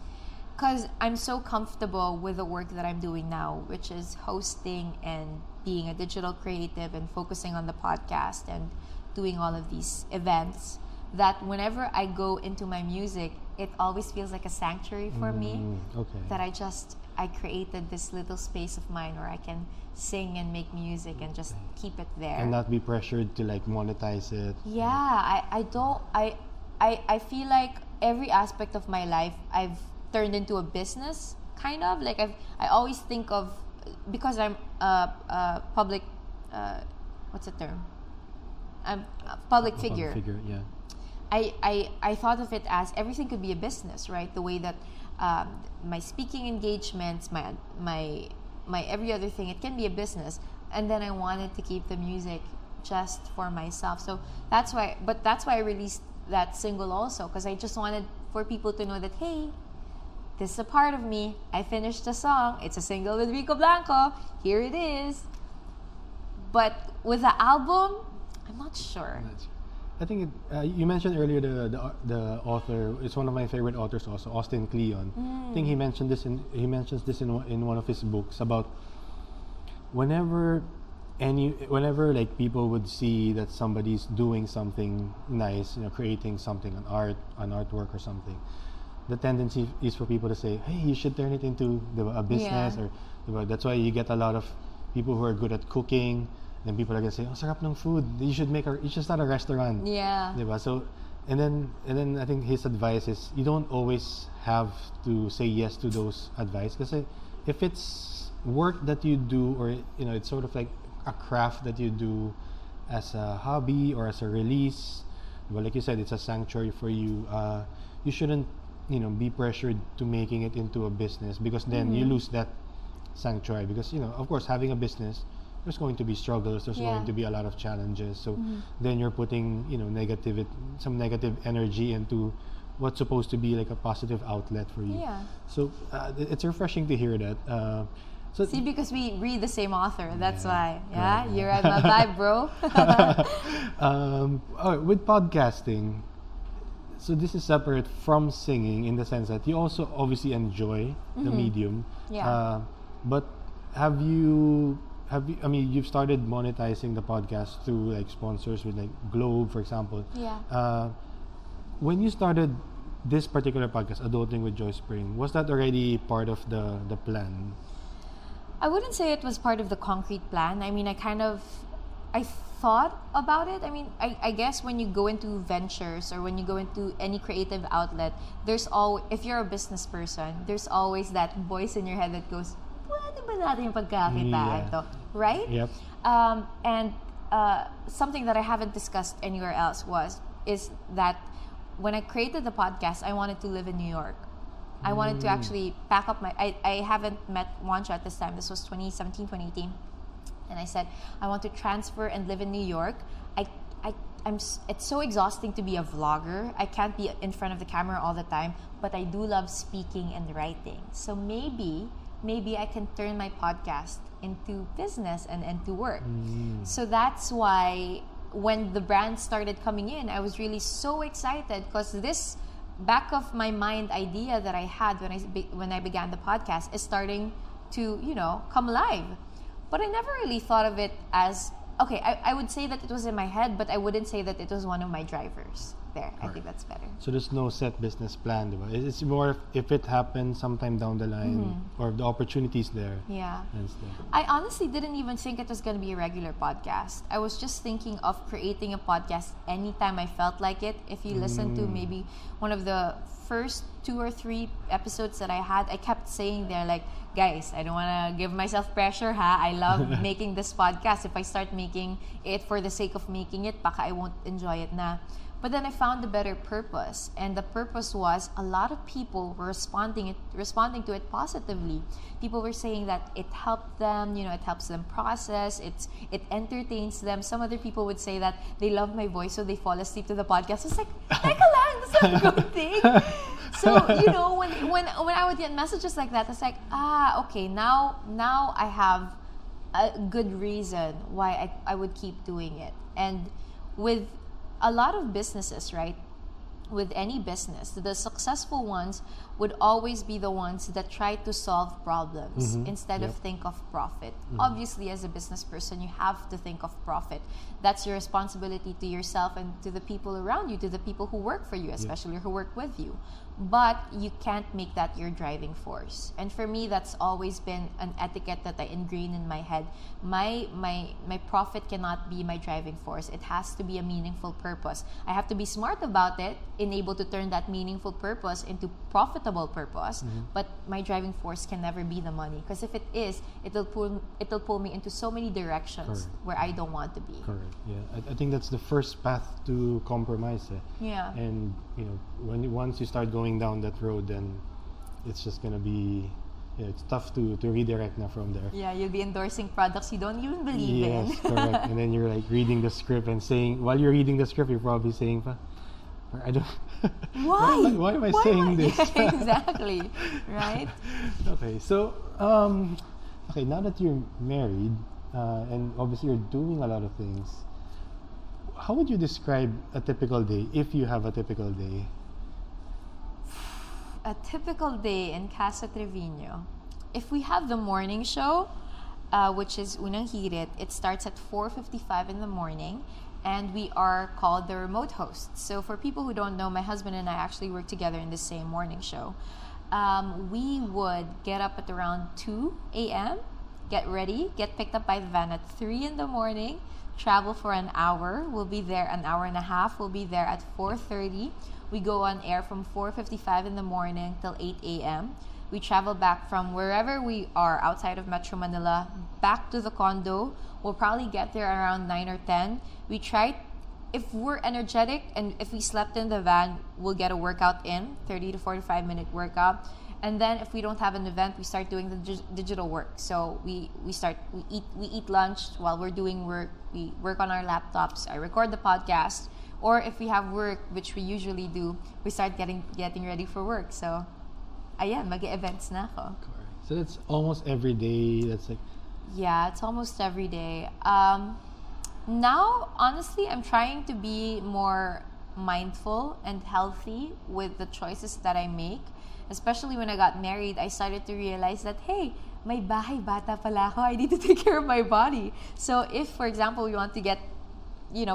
Because I'm so comfortable with the work that I'm doing now, which is hosting and being a digital creative and focusing on the podcast and doing all of these events, that whenever I go into my music, it always feels like a sanctuary for me. Okay. That I created this little space of mine where I can sing and make music and just keep it there. And not be pressured to like monetize it. Yeah, I feel like every aspect of my life I've turned into a business, kind of. Like I always think of, because I'm a public, what's the term? I'm a public figure. Yeah. I thought of it as everything could be a business, right? The way that my speaking engagements, my every other thing, it can be a business. And then I wanted to keep the music just for myself. So that's why I released that single also, because I just wanted for people to know that, hey, this is a part of me. I finished the song. It's a single with Rico Blanco. Here it is. But with the album, I'm not sure. I think you mentioned earlier the author. It's one of my favorite authors also, Austin Kleon. I think he mentions this in one of his books about whenever like people would see that somebody's doing something nice, creating something, an artwork or something, the tendency is for people to say, hey, you should turn it into a business. Or that's why you get a lot of people who are good at cooking. Then people are gonna say, "Oh, sarap ng food. You should start a restaurant." Yeah. Diba? So, and then I think his advice is you don't always have to say yes to those advice, because if it's work that you do, or it's sort of like a craft that you do as a hobby or as a release, well, like you said, it's a sanctuary for you. You shouldn't be pressured to making it into a business, because then you lose that sanctuary. Because of course, having a business, there's going to be struggles, there's going to be a lot of challenges, so then you're putting some negative energy into what's supposed to be like a positive outlet for you. So it's refreshing to hear that. See, because we read the same author, that's why. You're at my vibe, bro. All right, with podcasting, so this is separate from singing in the sense that you also obviously enjoy the medium. But have you? I mean, you've started monetizing the podcast through like sponsors with like Globe, for example. When you started this particular podcast, Adulting with Joyce Pring, was that already part of the plan? I wouldn't say it was part of the concrete plan. I mean, I thought about it. I mean, I guess when you go into ventures or when you go into any creative outlet, if you're a business person, there's always that voice in your head that goes, pwede ba natin yung pagkakitaan to? Right? Yep. And something that I haven't discussed anywhere else is that when I created the podcast, I wanted to live in New York. I wanted to actually pack up I haven't met Juancho at this time. This was 2017, 2018. And I said, I want to transfer and live in New York. It's so exhausting to be a vlogger. I can't be in front of the camera all the time, but I do love speaking and writing. So maybe I can turn my podcast into business and into work. So that's why when the brand started coming in, I was really so excited because this back of my mind idea that I had when I began the podcast is starting to, come alive. But I never really thought of it as, okay, I would say that it was in my head, but I wouldn't say that it was one of my drivers. There, I think that's better. So there's no set business plan, diba? It's more if it happens sometime down the line or the opportunities there. Yeah. I honestly didn't even think it was going to be a regular podcast. I was just thinking of creating a podcast anytime I felt like it. If you listen to maybe one of the first 2 or 3 episodes that I had, I kept saying there like, guys, I don't want to give myself pressure, ha? I love making this podcast. If I start making it for the sake of making it, baka I won't enjoy it na. But then I found a better purpose, and the purpose was a lot of people were responding to it positively. People were saying that it helped them, it helps them process, it entertains them. Some other people would say that they love my voice, so they fall asleep to the podcast. It's like, teka lang, that's not a good thing. So, when I would get messages like that, it's like, okay, now I have a good reason why I would keep doing it. And with a lot of businesses, right? With any business, the successful ones would always be the ones that try to solve problems instead of think of profit. Obviously, as a business person, you have to think of profit. That's your responsibility to yourself and to the people around you, to the people who work for you, especially who work with you. But you can't make that your driving force. And for me, that's always been an etiquette that I ingrain in my head. My profit cannot be my driving force. It has to be a meaningful purpose. I have to be smart about it, able to turn that meaningful purpose into profitable purpose. But my driving force can never be the money, because if it is, it'll pull me into so many directions where I don't want to be. Correct. Yeah, I think that's the first path to compromise. Yeah. And once you start going down that road, then it's just gonna be it's tough to redirect now from there. Yeah, you'll be endorsing products you don't even believe in. Yes, correct. And then you're like reading the script and saying, while you're reading the script, you're probably saying, I don't. Why am I saying this? Yeah, exactly. Right. Okay. So, now that you're married, and obviously you're doing a lot of things, how would you describe a typical day, if you have a typical day? A typical day in Casa Trevino. If we have the morning show, which is Unang Hirit, it starts at 4:55 in the morning. And we are called the remote hosts. So for people who don't know, my husband and I actually work together in the same morning show. We would get up at around 2 a.m., get ready, get picked up by the van at 3 in the morning, travel for an hour. We'll be there an hour and a half. We'll be there at 4:30. We go on air from 4:55 in the morning till 8 a.m. We travel back from wherever we are outside of Metro Manila back to the condo. We'll probably get there around 9 or 10. We try, if we're energetic and if we slept in the van, we'll get a workout in, 30 to 45 minute workout. And then if we don't have an event, we start doing the digital work. So we eat lunch while we're doing work. We work on our laptops. I record the podcast. Or if we have work, which we usually do, we start getting ready for work. So, ayan, mag-events na ako. So it's almost every day. That's like. Yeah, it's almost every day. Now, honestly, I'm trying to be more mindful and healthy with the choices that I make. Especially when I got married, I started to realize that, hey, may bahay bata pala ako. I need to take care of my body. So if, for example, we want to get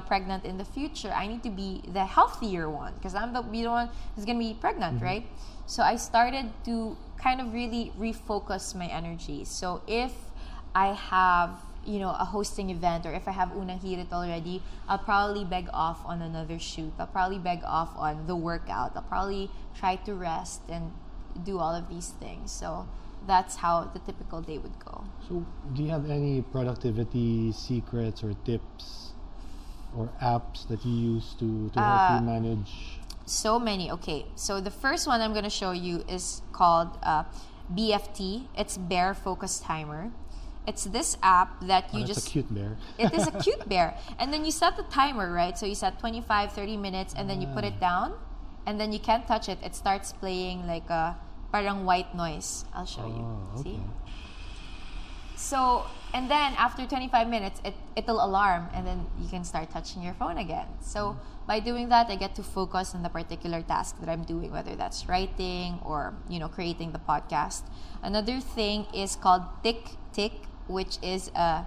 pregnant in the future, I need to be the healthier one, because I'm the one who's going to be pregnant, right? So I started to kind of really refocus my energy. So if I have, a hosting event, or if I have unang hirit already, I'll probably beg off on another shoot. I'll probably beg off on the workout. I'll probably try to rest and do all of these things. So that's how the typical day would go. So do you have any productivity secrets or tips or apps that you use to help you manage? So many. Okay, so the first one I'm going to show you is called BFT. It's Bear Focus Timer. It's this app that you It's a cute bear. It is a cute bear. And then you set the timer, right? So you set 25, 30 minutes, and then you put it down, and then you can't touch it. It starts playing like a parang white noise. I'll show you. Okay. See? So, and then after 25 minutes, it'll alarm, and then you can start touching your phone again. So by doing that, I get to focus on the particular task that I'm doing, whether that's writing or, creating the podcast. Another thing is called Tick Tick, which is a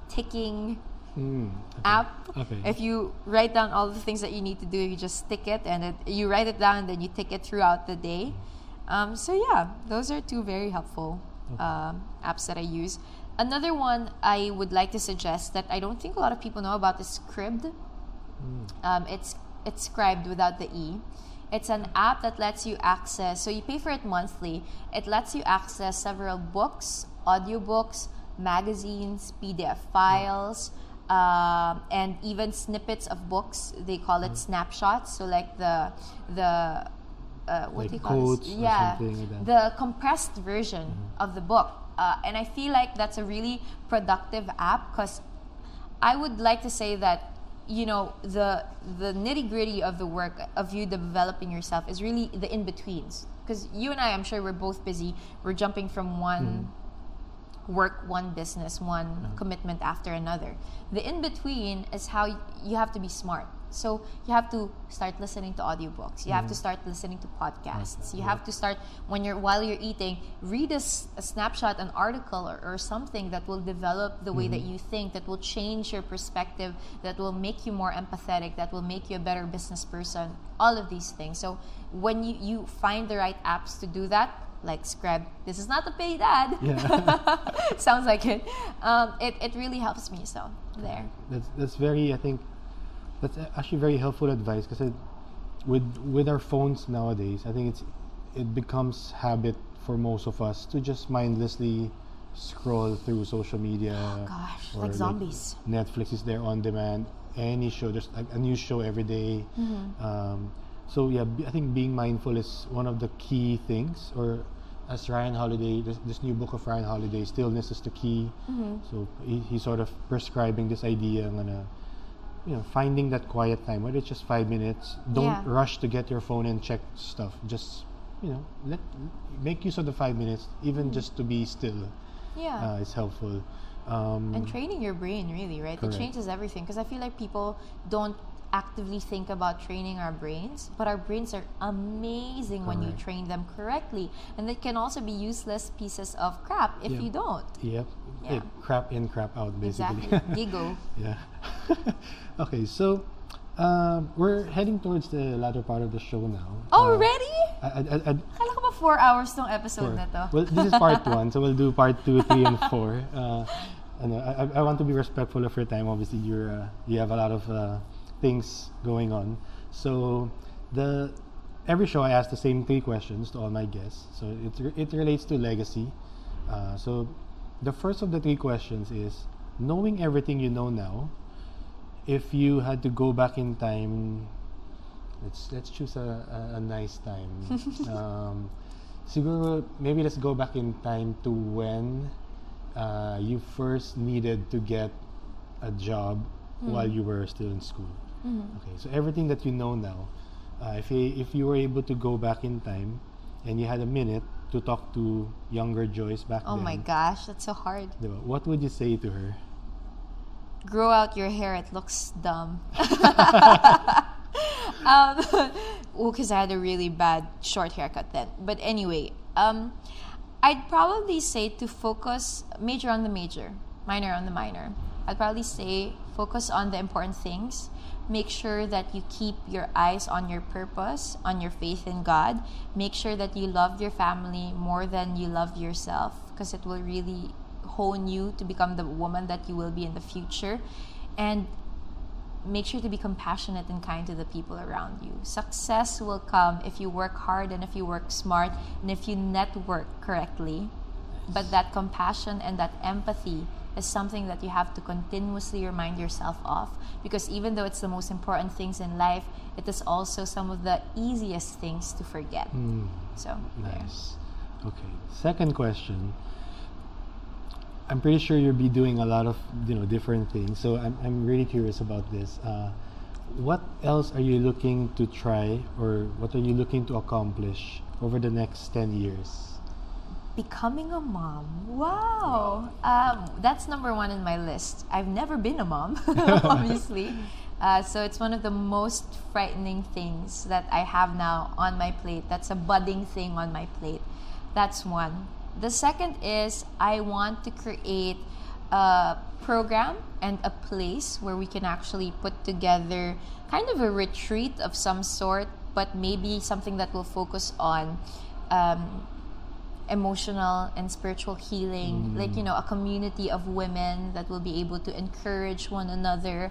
ticking app. Okay. If you write down all the things that you need to do, you just tick it, and you write it down, and then you tick it throughout the day. So yeah, those are two very helpful apps that I use. Another one I would like to suggest that I don't think a lot of people know about is Scribd. It's Scribed without the E. It's an app that lets you access, so you pay for it monthly. It lets you access several books, audiobooks, magazines, PDF files, and even snippets of books. They call it snapshots. So like the what like do you call quotes it? or Yeah, something like that. the compressed version of the book. And I feel like that's a really productive app, because I would like to say that the nitty-gritty of the work of you developing yourself is really the in-betweens, because you and I'm sure we're both busy. We're jumping from one work, one business, one commitment after another. The in-between is how you have to be smart. So you have to start listening to audiobooks. You have to start listening to podcasts. You have to start, while you're eating, read a snapshot, an article or something that will develop the way that you think, that will change your perspective, that will make you more empathetic, that will make you a better business person, all of these things. So when you find the right apps to do that, like Scribd, this is not a paid ad. Yeah. Sounds like it. It really helps me. So there. That's very, I think, that's actually very helpful advice, because with our phones nowadays, I think it becomes habit for most of us to just mindlessly scroll through social media. Oh gosh, or like zombies. Netflix is there on demand. Any show, there's like a new show every day. So yeah, I think being mindful is one of the key things. Or as Ryan Holiday, this new book of Ryan Holiday, Stillness is the Key. So he's sort of prescribing this idea on finding that quiet time, whether it's just 5 minutes. Don't rush to get your phone and check stuff. Just make use of the 5 minutes, even just to be still. Yeah, it's helpful. And training your brain, really, right? Correct. It changes everything, because I feel like people don't actively think about training our brains, but our brains are amazing when you train them correctly, and they can also be useless pieces of crap if you don't. Yep. Yeah. Hey, crap in, crap out, basically. Exactly. Gigo. Yeah. Okay, so we're heading towards the latter part of the show now. Already? I Kala ko ba 4 hours tong episode na to? Well, this is part 1, so we'll do part 2, 3, and 4. I want to be respectful of your time. Obviously, you have a lot of things going on. So every show I ask the same 3 questions to all my guests. So it relates to legacy. So the first of the 3 questions is, knowing everything you know now, if you had to go back in time, let's choose a nice time. Siguro, maybe let's go back in time to when you first needed to get a job while you were still in school. Okay, so everything that you know now, if you were able to go back in time and you had a minute to talk to younger Joyce back then. Oh my gosh, that's so hard. What would you say to her? Grow out your hair, it looks dumb. Because I had a really bad short haircut then. But anyway, I'd probably say to major on the major, minor on the minor. I'd probably say focus on the important things. Make sure that you keep your eyes on your purpose, on your faith in God. Make sure that you love your family more than you love yourself, because it will really hone you to become the woman that you will be in the future. And make sure to be compassionate and kind to the people around you. Success will come if you work hard and if you work smart and if you network correctly. But that compassion and that empathy is something that you have to continuously remind yourself of, because even though it's the most important things in life, it is also some of the easiest things to forget. So nice. Okay. Second question. I'm pretty sure you'll be doing a lot of different things. So I'm really curious about this. What else are you looking to try, or what are you looking to accomplish over the next 10 years? Becoming a mom. Wow. That's number one in my list. I've never been a mom, obviously. So it's one of the most frightening things that I have now on my plate. That's a budding thing on my plate. That's one. The second is I want to create a program and a place where we can actually put together kind of a retreat of some sort, but maybe something that will focus on emotional and spiritual healing, like a community of women that will be able to encourage one another,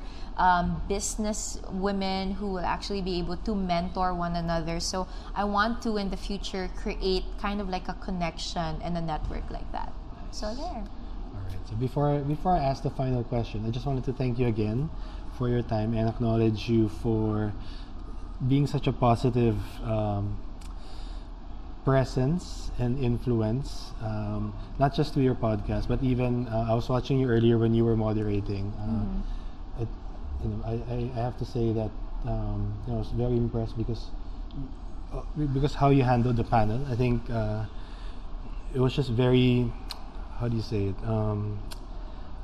business women who will actually be able to mentor one another. So I want to in the future create kind of like a connection and a network like that. So there. All right. So before I ask the final question, I just wanted to thank you again for your time and acknowledge you for being such a positive presence and influence, not just to your podcast, but even I was watching you earlier when you were moderating. I have to say that I was very impressed because how you handled the panel. I think it was just very, how do you say it?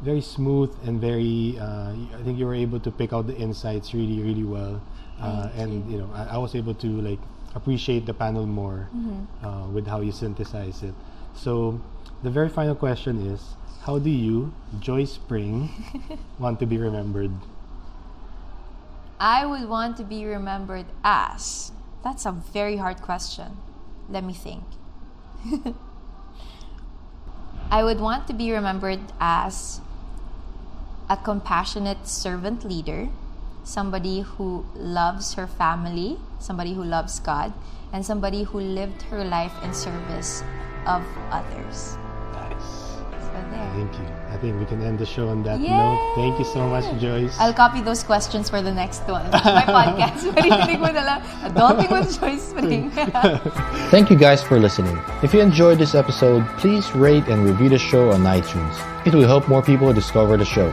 Very smooth and very. I think you were able to pick out the insights really, really well, and I was able to appreciate the panel more with how you synthesize it. So the very final question is, how do you, Joyce Pring, want to be remembered? I would want to be remembered as... That's a very hard question. Let me think. I would want to be remembered as a compassionate servant leader, somebody who loves her family, somebody who loves God, and somebody who lived her life in service of others. Nice. So there. Thank you. I think we can end the show on that note. Thank you so much, Joyce. I'll copy those questions for the next one. My podcast. Marinig mo na lang. Adulting with Joyce Pring. Thank you guys for listening. If you enjoyed this episode, please rate and review the show on iTunes. It will help more people discover the show.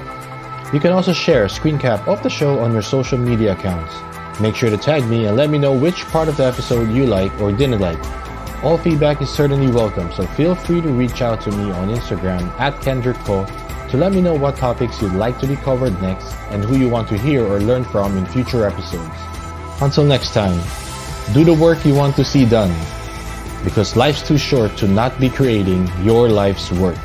You can also share a screen cap of the show on your social media accounts. Make sure to tag me and let me know which part of the episode you like or didn't like. All feedback is certainly welcome, so feel free to reach out to me on Instagram @KendrickPo to let me know what topics you'd like to be covered next and who you want to hear or learn from in future episodes. Until next time, do the work you want to see done, because life's too short to not be creating your life's work.